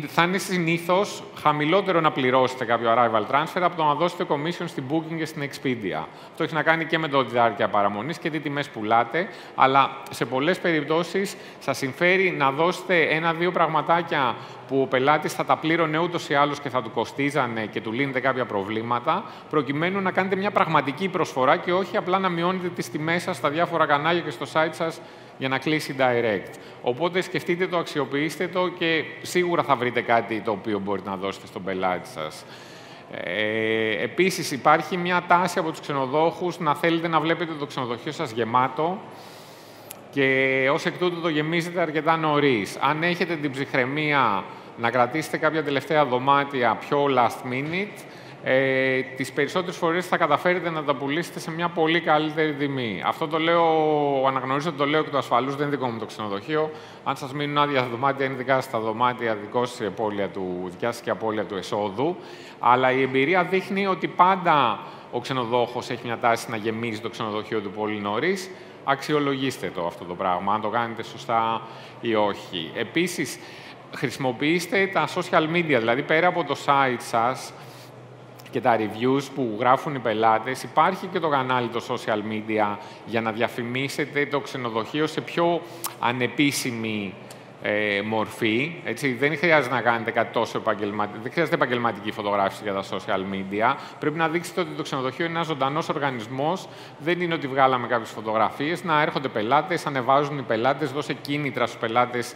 Θα είναι συνήθως χαμηλότερο να πληρώσετε κάποιο arrival transfer από το να δώσετε commission στην Booking και στην Expedia. Αυτό έχει να κάνει και με το διάρκεια παραμονής και τι τιμές πουλάτε, αλλά σε πολλές περιπτώσεις σας συμφέρει να δώσετε ένα-δύο πραγματάκια που ο πελάτης θα τα πλήρωνε ούτως ή άλλως και θα του κοστίζανε και του λύνετε κάποια προβλήματα, προκειμένου να κάνετε μια πραγματική προσφορά και όχι απλά να μειώνετε τις τιμές σας στα διάφορα κανάλια και στο site σας για να κλείσει direct. Οπότε σκεφτείτε το, αξιοποιήστε το και σίγουρα θα βρείτε κάτι το οποίο μπορείτε να δώσετε στον πελάτη σας. Επίσης, υπάρχει μια τάση από τους ξενοδόχους να θέλετε να βλέπετε το ξενοδοχείο σας γεμάτο και ως εκ τούτου το γεμίζετε αρκετά νωρίς. Αν έχετε την ψυχραιμία να κρατήσετε κάποια τελευταία δωμάτια πιο last minute, τις περισσότερες φορές θα καταφέρετε να τα πουλήσετε σε μια πολύ καλύτερη τιμή. Αυτό το λέω, αναγνωρίζω ότι το λέω εκ του ασφαλούς, δεν είναι δικό μου το ξενοδοχείο. Αν σας μείνουν άδεια δωμάτια, είναι δικά σας τα δωμάτια, δικιά σας και απώλεια του εσόδου. Αλλά η εμπειρία δείχνει ότι πάντα ο ξενοδόχος έχει μια τάση να γεμίζει το ξενοδοχείο του πολύ νωρίς. Αξιολογήστε το αυτό το πράγμα, αν το κάνετε σωστά ή όχι. Επίσης, χρησιμοποιήστε τα social media, δηλαδή πέρα από το site σας και τα reviews που γράφουν οι πελάτες, υπάρχει και το κανάλι το social media για να διαφημίσετε το ξενοδοχείο σε πιο ανεπίσημη μορφή. Έτσι. Δεν χρειάζεται να κάνετε κάτι τόσο επαγγελματικό. Δεν χρειάζεται επαγγελματική φωτογράφηση για τα social media. Πρέπει να δείξετε ότι το ξενοδοχείο είναι ένας ζωντανός οργανισμός. Δεν είναι ότι βγάλαμε κάποιες φωτογραφίες. Να έρχονται πελάτες, ανεβάζουν οι πελάτες, δώσε κίνητρα στους πελάτες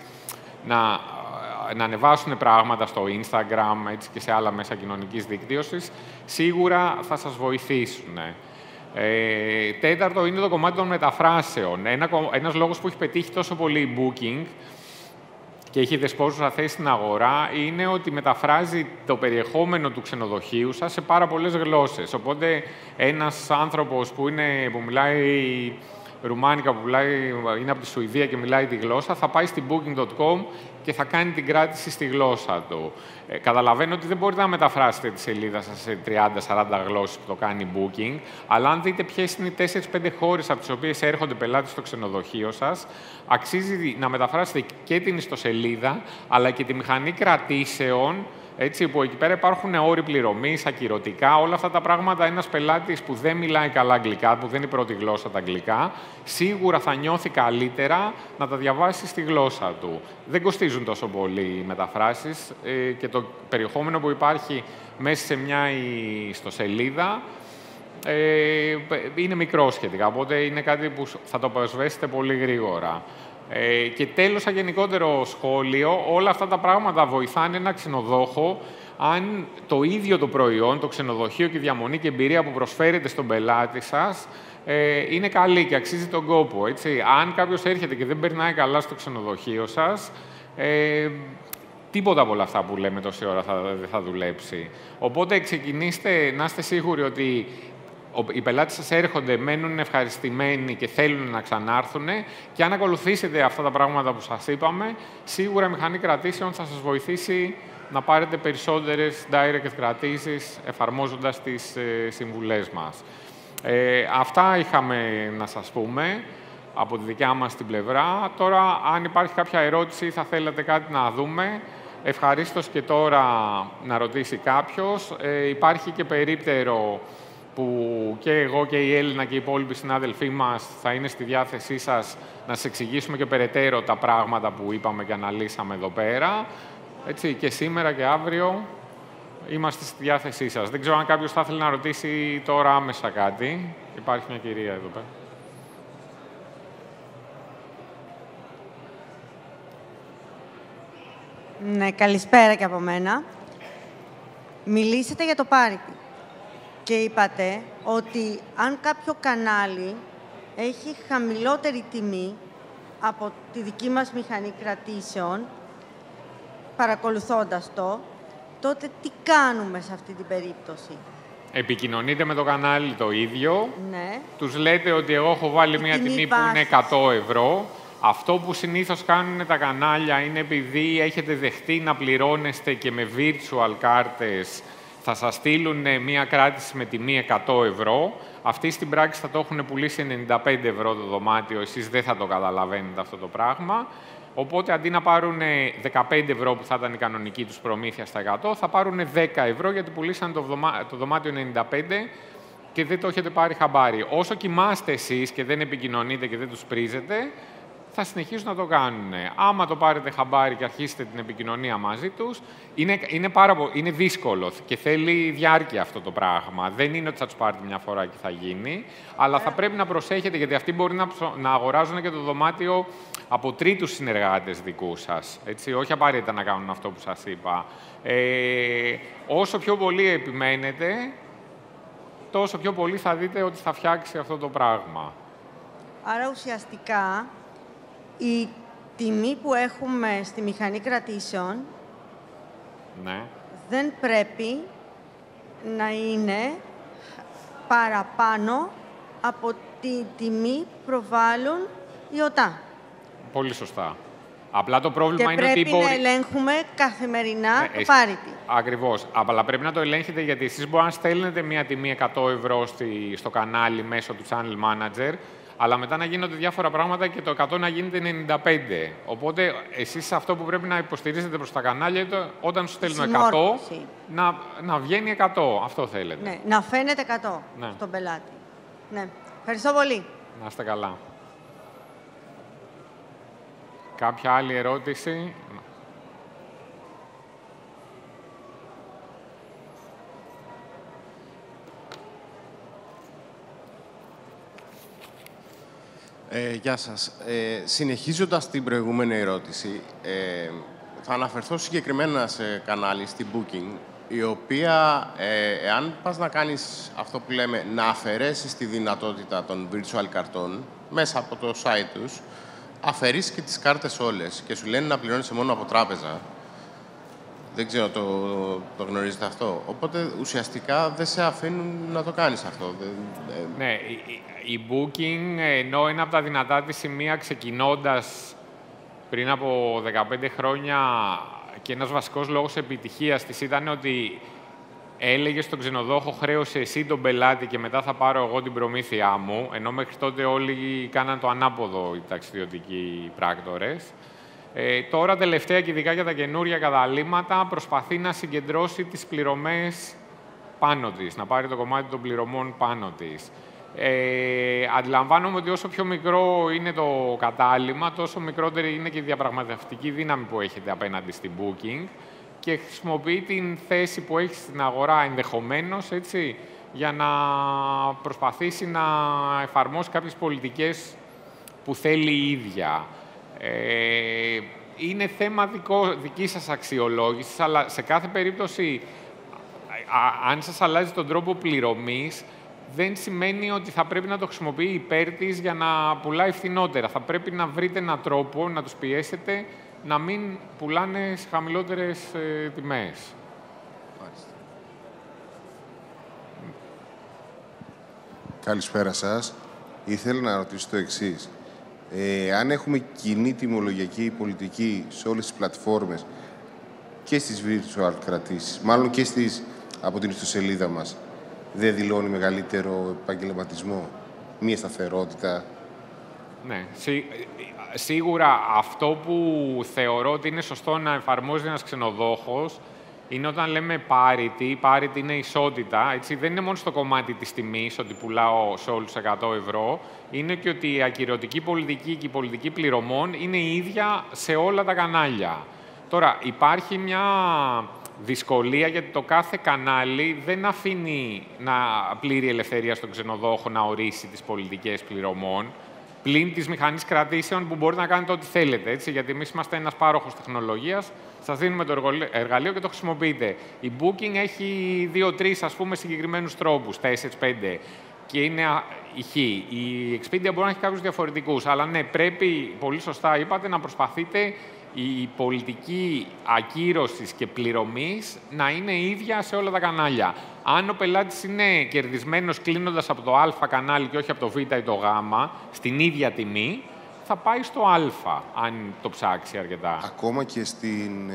να ανεβάσουν πράγματα στο Instagram, έτσι, και σε άλλα μέσα κοινωνικής δικτύωσης, σίγουρα θα σας βοηθήσουν. Τέταρτο είναι το κομμάτι των μεταφράσεων. Ένας λόγος που έχει πετύχει τόσο πολύ η Booking και έχει δεσπόζουσα θέση στην αγορά είναι ότι μεταφράζει το περιεχόμενο του ξενοδοχείου σας σε πάρα πολλές γλώσσες. Οπότε ένας άνθρωπος που μιλάει ρουμάνικα, που είναι από τη Σουηδία και μιλάει τη γλώσσα, θα πάει στην Booking.com και θα κάνει την κράτηση στη γλώσσα του. Καταλαβαίνω ότι δεν μπορείτε να μεταφράσετε τη σελίδα σας σε 30-40 γλώσσες που το κάνει Booking, αλλά αν δείτε ποιες είναι οι 4-5 χώρες από τις οποίες έρχονται πελάτες στο ξενοδοχείο σας, αξίζει να μεταφράσετε και την ιστοσελίδα, αλλά και τη μηχανή κρατήσεων Έτσι, που εκεί πέρα υπάρχουν όροι πληρωμής, ακυρωτικά, όλα αυτά τα πράγματα. Ένας πελάτης που δεν μιλάει καλά αγγλικά, που δεν είναι η πρώτη γλώσσα τα αγγλικά, σίγουρα θα νιώθει καλύτερα να τα διαβάσει στη γλώσσα του. Δεν κοστίζουν τόσο πολύ οι μεταφράσεις και το περιεχόμενο που υπάρχει μέσα σε μια ιστοσελίδα είναι μικρό σχετικά, οπότε είναι κάτι που θα το αποσβέσετε πολύ γρήγορα. Και τέλος, σαν γενικότερο σχόλιο, όλα αυτά τα πράγματα βοηθάνε ένα ξενοδόχο αν το ίδιο το προϊόν, το ξενοδοχείο και η διαμονή και εμπειρία που προσφέρετε στον πελάτη σας είναι καλή και αξίζει τον κόπο. Έτσι. Αν κάποιος έρχεται και δεν περνάει καλά στο ξενοδοχείο σας, τίποτα από όλα αυτά που λέμε τόση ώρα δεν θα δουλέψει. Οπότε ξεκινήστε να είστε σίγουροι ότι οι πελάτες σας έρχονται, μένουν ευχαριστημένοι και θέλουν να ξανάρθουν και αν ακολουθήσετε αυτά τα πράγματα που σας είπαμε, σίγουρα η μηχανή κρατήσεων θα σας βοηθήσει να πάρετε περισσότερες direct κρατήσεις εφαρμόζοντας τις συμβουλές μας. Αυτά είχαμε να σας πούμε από τη δικιά μας την πλευρά. Τώρα, αν υπάρχει κάποια ερώτηση ή θα θέλετε κάτι να δούμε, ευχαρίστως και τώρα να ρωτήσει κάποιος. Υπάρχει και περίπτερο που και εγώ και η Έλληνα και οι υπόλοιποι συνάδελφοί μας θα είναι στη διάθεσή σας να σας εξηγήσουμε και περαιτέρω τα πράγματα που είπαμε και αναλύσαμε εδώ πέρα. Έτσι, και σήμερα και αύριο είμαστε στη διάθεσή σας. Δεν ξέρω αν κάποιος θα ήθελε να ρωτήσει τώρα άμεσα κάτι. Υπάρχει μια κυρία εδώ πέρα. Ναι, καλησπέρα και από μένα. Μιλήσατε για το πάρικι και είπατε ότι αν κάποιο κανάλι έχει χαμηλότερη τιμή από τη δική μας μηχανή κρατήσεων, παρακολουθώντας το, τότε τι κάνουμε σε αυτή την περίπτωση? Επικοινωνείτε με το κανάλι το ίδιο. Ναι. Τους λέτε ότι εγώ έχω βάλει μια τιμή που είναι 100 ευρώ. Αυτό που συνήθως κάνουν τα κανάλια είναι επειδή έχετε δεχτεί να πληρώνεστε και με virtual κάρτες θα σας στείλουν μια κράτηση με τιμή 100 ευρώ. Αυτοί στην πράξη θα το έχουν πουλήσει 95 ευρώ το δωμάτιο. Εσείς δεν θα το καταλαβαίνετε αυτό το πράγμα. Οπότε, αντί να πάρουν 15 ευρώ που θα ήταν η κανονική τους προμήθεια στα 100, θα πάρουν 10 ευρώ γιατί πουλήσαν το δωμάτιο 95 και δεν το έχετε πάρει χαμπάρι. Όσο κοιμάστε εσείς και δεν επικοινωνείτε και δεν τους πρίζετε, θα συνεχίσουν να το κάνουν. Άμα το πάρετε χαμπάρι και αρχίσετε την επικοινωνία μαζί τους, είναι δύσκολο και θέλει διάρκεια αυτό το πράγμα. Δεν είναι ότι θα τους πάρετε μια φορά και θα γίνει, αλλά θα πρέπει να προσέχετε, γιατί αυτοί μπορεί να αγοράζουν και το δωμάτιο από τρίτους συνεργάτες δικούς σας. Έτσι, όχι απαραίτητα να κάνουν αυτό που σας είπα. Όσο πιο πολύ επιμένετε, τόσο πιο πολύ θα δείτε ότι θα φτιάξει αυτό το πράγμα. Άρα, ουσιαστικά, η τιμή που έχουμε στη μηχανή κρατήσεων δεν πρέπει να είναι παραπάνω από τη τιμή που προβάλλουν οι ΟΤΑ. Πολύ σωστά. Απλά το πρόβλημα είναι ότι πρέπει να ελέγχουμε καθημερινά το πάρικι. Ακριβώς. Αλλά πρέπει να το ελέγχετε, γιατί εσείς μπορεί να στέλνετε μια τιμή 100 ευρώ στο κανάλι μέσω του Channel Manager, αλλά μετά να γίνονται διάφορα πράγματα και το 100 να γίνεται 95. Οπότε, εσείς αυτό που πρέπει να υποστηρίζετε προς τα κανάλια είναι όταν σου στέλνουν 100, να βγαίνει 100. Αυτό θέλετε. Ναι, να φαίνεται 100 στον πελάτη. Ναι. Ευχαριστώ πολύ. Να είστε καλά. Κάποια άλλη ερώτηση? Γεια σας. Συνεχίζοντας την προηγούμενη ερώτηση, θα αναφερθώ συγκεκριμένα σε κανάλι, στη Booking, η οποία, εάν πας να κάνεις αυτό που λέμε, να αφαιρέσεις τη δυνατότητα των virtual καρτών μέσα από το site τους, αφαιρείς και τις κάρτες όλες και σου λένε να πληρώνεις μόνο από τράπεζα. Δεν ξέρω, το γνωρίζετε αυτό. Οπότε, ουσιαστικά, δεν σε αφήνουν να το κάνεις αυτό. Ναι, η Booking, ενώ είναι από τα δυνατά της σημεία ξεκινώντας πριν από 15 χρόνια και ένας βασικός λόγος επιτυχίας της ήταν ότι έλεγε στον ξενοδόχο χρέωσε εσύ τον πελάτη και μετά θα πάρω εγώ την προμήθειά μου, ενώ μέχρι τότε όλοι κάναν το ανάποδο οι ταξιδιωτικοί πράκτορες. Τώρα, τελευταία και ειδικά για τα καινούρια καταλήμματα, προσπαθεί να συγκεντρώσει τις πληρωμές πάνω της, να πάρει το κομμάτι των πληρωμών πάνω της. Αντιλαμβάνομαι ότι όσο πιο μικρό είναι το κατάλημα, τόσο μικρότερη είναι και η διαπραγματευτική δύναμη που έχετε απέναντι στην Booking και χρησιμοποιεί την θέση που έχει στην αγορά ενδεχομένως, έτσι, για να προσπαθήσει να εφαρμόσει κάποιες πολιτικές που θέλει η ίδια. Είναι θέμα δική σας αξιολόγησης, αλλά σε κάθε περίπτωση, αν σας αλλάζει τον τρόπο πληρωμής, δεν σημαίνει ότι θα πρέπει να το χρησιμοποιεί υπέρ της για να πουλάει φθηνότερα. Θα πρέπει να βρείτε έναν τρόπο, να τους πιέσετε, να μην πουλάνε σε χαμηλότερες τιμές. Καλησπέρα σας. Ήθελα να ρωτήσω το εξής. Αν έχουμε κοινή τιμολογιακή πολιτική σε όλες τις πλατφόρμες και στις virtual κρατήσεις, μάλλον και από την ιστοσελίδα μας, δεν δηλώνει μεγαλύτερο επαγγελματισμό, μία σταθερότητα? Ναι. Σίγουρα αυτό που θεωρώ ότι είναι σωστό να εφαρμόζει ένας ξενοδόχος είναι όταν λέμε parity είναι ισότητα. Έτσι, δεν είναι μόνο στο κομμάτι της τιμής, ότι πουλάω σε όλους 100 ευρώ, είναι και ότι η ακυρωτική πολιτική και η πολιτική πληρωμών είναι η ίδια σε όλα τα κανάλια. Τώρα, υπάρχει μια δυσκολία γιατί το κάθε κανάλι δεν αφήνει πλήρη ελευθερία στον ξενοδόχο να ορίσει τις πολιτικές πληρωμών, πλην της μηχανής κρατήσεων που μπορείτε να κάνετε ό,τι θέλετε. Έτσι, γιατί εμείς είμαστε ένας πάροχος τεχνολογίας, σας δίνουμε το εργαλείο και το χρησιμοποιείτε. Η Booking έχει 2-3 συγκεκριμένους τρόπους, 4-5, και είναι ηχή. Η Expedia μπορεί να έχει κάποιους διαφορετικούς, αλλά ναι, πρέπει, πολύ σωστά είπατε, να προσπαθείτε η πολιτική ακύρωσης και πληρωμής να είναι ίδια σε όλα τα κανάλια. Αν ο πελάτης είναι κερδισμένος κλείνοντας από το Α κανάλι και όχι από το Β ή το Γ, στην ίδια τιμή, θα πάει στο Α, αν το ψάξει αρκετά. Ακόμα και στην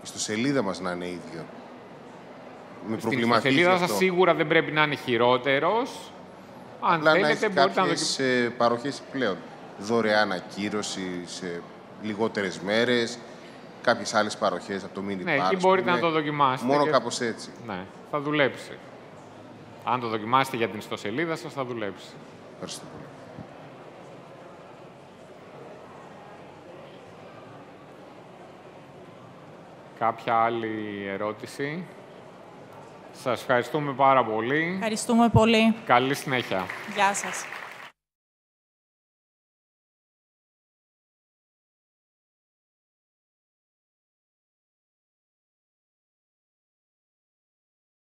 ιστοσελίδα μας να είναι ίδιο. Στην ιστοσελίδα σας σίγουρα δεν πρέπει να είναι χειρότερος. Αν θέλετε, μπορείτε να κάποιες παροχές πλέον. Δωρεάν ακύρωση σε λιγότερες μέρες, κάποιες άλλες παροχές από το mini bar. Ναι, εκεί μπορείτε να το δοκιμάσετε. Μόνο κάπως έτσι. Ναι, θα δουλέψει. Αν το δοκιμάσετε για την ιστοσελίδα σας, θα δουλέψει. Ευχαριστώ πολύ. Κάποια άλλη ερώτηση? Σας ευχαριστούμε πάρα πολύ. Ευχαριστούμε πολύ. Καλή συνέχεια. Γεια σας.